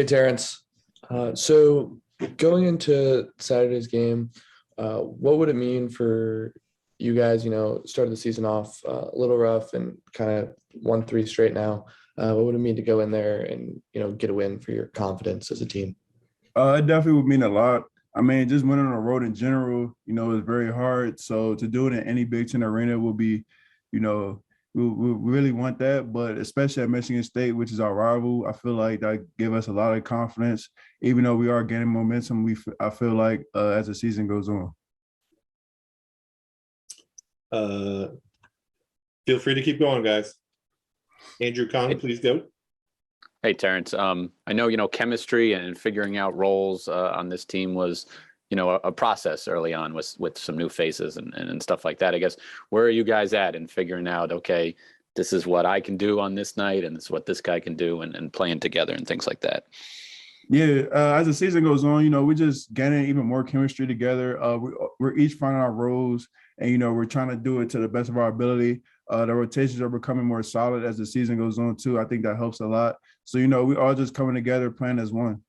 Hey, Terrance. So going into Saturday's game, what would it mean for you guys, started the season off a little rough and kind of won three straight now. What would it mean to go in there and, get a win for your confidence as a team? It definitely would mean a lot. I mean, just winning on the road in general, is very hard. So to do it in any Big Ten arena will be, you know, we really want that. But especially at Michigan State, which is our rival, I feel like that give us a lot of confidence. Even though we are gaining momentum, I feel like as the season goes on. Feel free to keep going, guys. Andrew Kahn, please go. Hey, Terrance. I know, chemistry and figuring out roles on this team was, a process early on with some new faces and stuff like that. I guess, where are you guys at in figuring out, okay, this is what I can do on this night and this is what this guy can do and playing together and things like that? Yeah, as the season goes on, we're just getting even more chemistry together. We're each finding our roles and, we're trying to do it to the best of our ability. The rotations are becoming more solid as the season goes on, too. I think that helps a lot. So, we all just coming together, playing as one.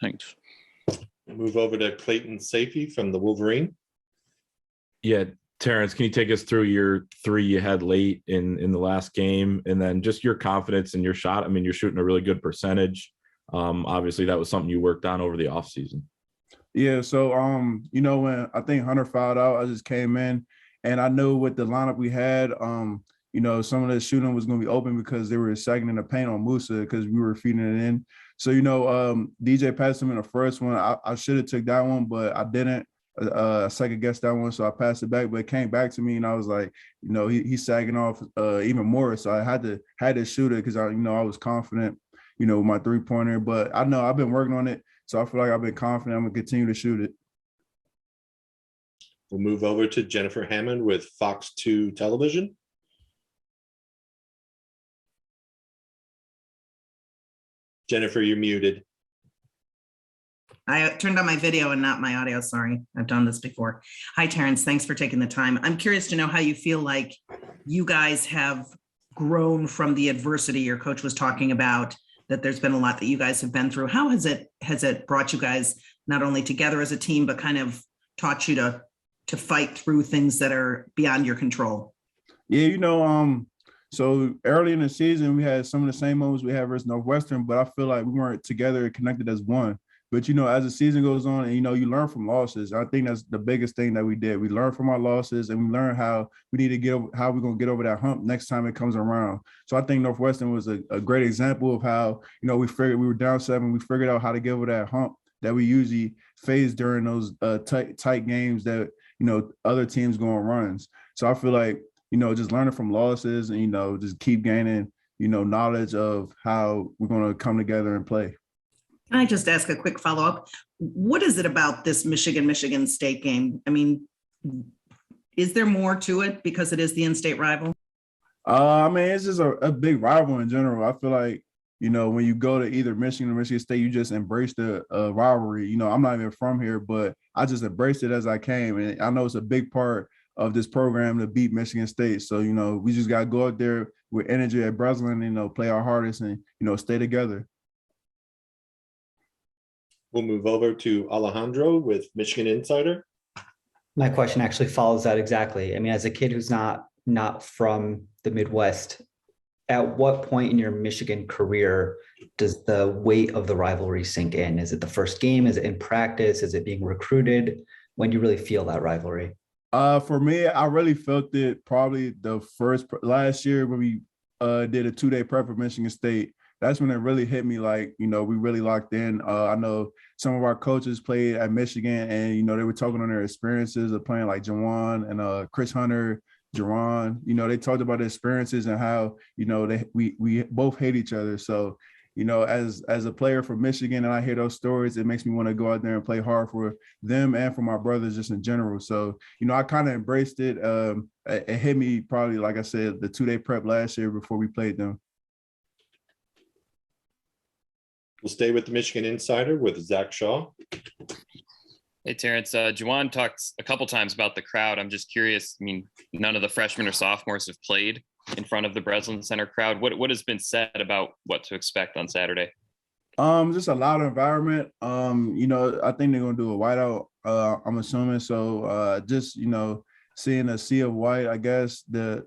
Thanks. We'll move over to Clayton Safey from the Wolverine. Yeah, Terrance, can you take us through your three you had late in the last game and then just your confidence in your shot? I mean, you're shooting a really good percentage. Obviously, that was something you worked on over the offseason. Yeah, so, when I think Hunter fouled out, I just came in. And I knew with the lineup we had, some of the shooting was going to be open because they were sagging in the paint on Musa because we were feeding it in. So, DJ passed him in the first one. I should have took that one, but I didn't. Second guess that one, so I passed it back. But it came back to me, and I was like, he's sagging off even more. So I had to shoot it because I was confident, with my 3-pointer. But I know I've been working on it, so I feel like I've been confident. I'm gonna continue to shoot it. We'll move over to Jennifer Hammond with Fox 2 Television. Jennifer, you're muted. I turned on my video and not my audio. Sorry, I've done this before. Hi, Terrance. Thanks for taking the time. I'm curious to know how you feel like you guys have grown from the adversity your coach was talking about, that there's been a lot that you guys have been through. How has it brought you guys not only together as a team, but kind of taught you to fight through things that are beyond your control? Yeah, so early in the season, we had some of the same moments we had versus Northwestern, but I feel like we weren't together and connected as one. But, as the season goes on and, you learn from losses. I think that's the biggest thing that we did. We learned from our losses and we learned how we need to get over, how we're going to get over that hump next time it comes around. So I think Northwestern was a great example of how, we figured we were down 7. We figured out how to get over that hump that we usually face during those tight games that, other teams go on runs. So I feel like, just learning from losses and, just keep gaining, knowledge of how we're going to come together and play. Can I just ask a quick follow-up? What is it about this Michigan State game? I mean, is there more to it because it is the in-state rival? I mean, it's just a big rival in general. I feel like, when you go to either Michigan or Michigan State, you just embrace the rivalry. I'm not even from here, but I just embraced it as I came. And I know it's a big part of this program to beat Michigan State. So, we just got to go out there with energy at Breslin, play our hardest and, stay together. We'll move over to Alejandro with Michigan Insider. My question actually follows that exactly. I mean, as a kid who's not from the Midwest, at what point in your Michigan career does the weight of the rivalry sink in? Is it the first game? Is it in practice? Is it being recruited? When do you really feel that rivalry? For me, I really felt it probably last year when we did a 2-day prep for Michigan State. That's when it really hit me like, we really locked in. I know some of our coaches played at Michigan and, they were talking on their experiences of playing like Jawan and Chris Hunter, Jaron. They talked about their experiences and how, we both hate each other. So, as a player from Michigan and I hear those stories, it makes me want to go out there and play hard for them and for my brothers just in general. So, I kind of embraced it. It hit me probably, like I said, the 2-day prep last year before we played them. We'll stay with the Michigan Insider with Zach Shaw. Hey, Terrance. Juwan talked a couple times about the crowd. I'm just curious. I mean, none of the freshmen or sophomores have played in front of the Breslin Center crowd. What has been said about what to expect on Saturday? Just a loud environment. I think they're gonna do a whiteout. I'm assuming so. Just seeing a sea of white. I guess the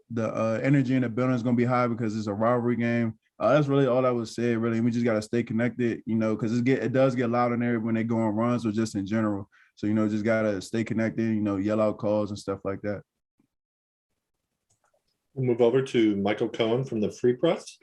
energy in the building is gonna be high because it's a rivalry game. That's really all I would say. Really, we just gotta stay connected. Because it does get loud in there when they go on runs or just in general. So just gotta stay connected. Yell out calls and stuff like that. We'll move over to Michael Cohen from the Free Press.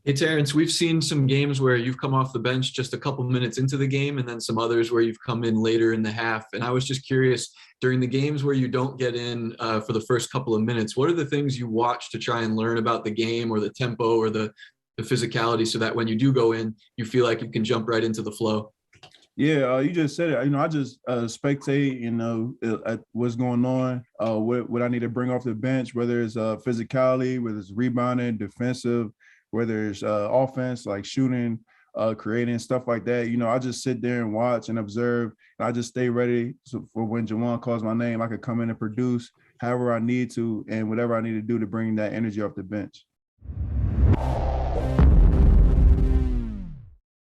Hey, Terrance, we've seen some games where you've come off the bench just a couple minutes into the game and then some others where you've come in later in the half. And I was just curious, during the games where you don't get in for the first couple of minutes, what are the things you watch to try and learn about the game or the tempo or the physicality so that when you do go in, you feel like you can jump right into the flow? Yeah, you just said it. I just spectate, at what's going on, what I need to bring off the bench, whether it's physicality, whether it's rebounding, defensive, whether it's offense, like shooting, creating, stuff like that. I just sit there and watch and observe. And I just stay ready for when Juwan calls my name, I could come in and produce however I need to and whatever I need to do to bring that energy off the bench.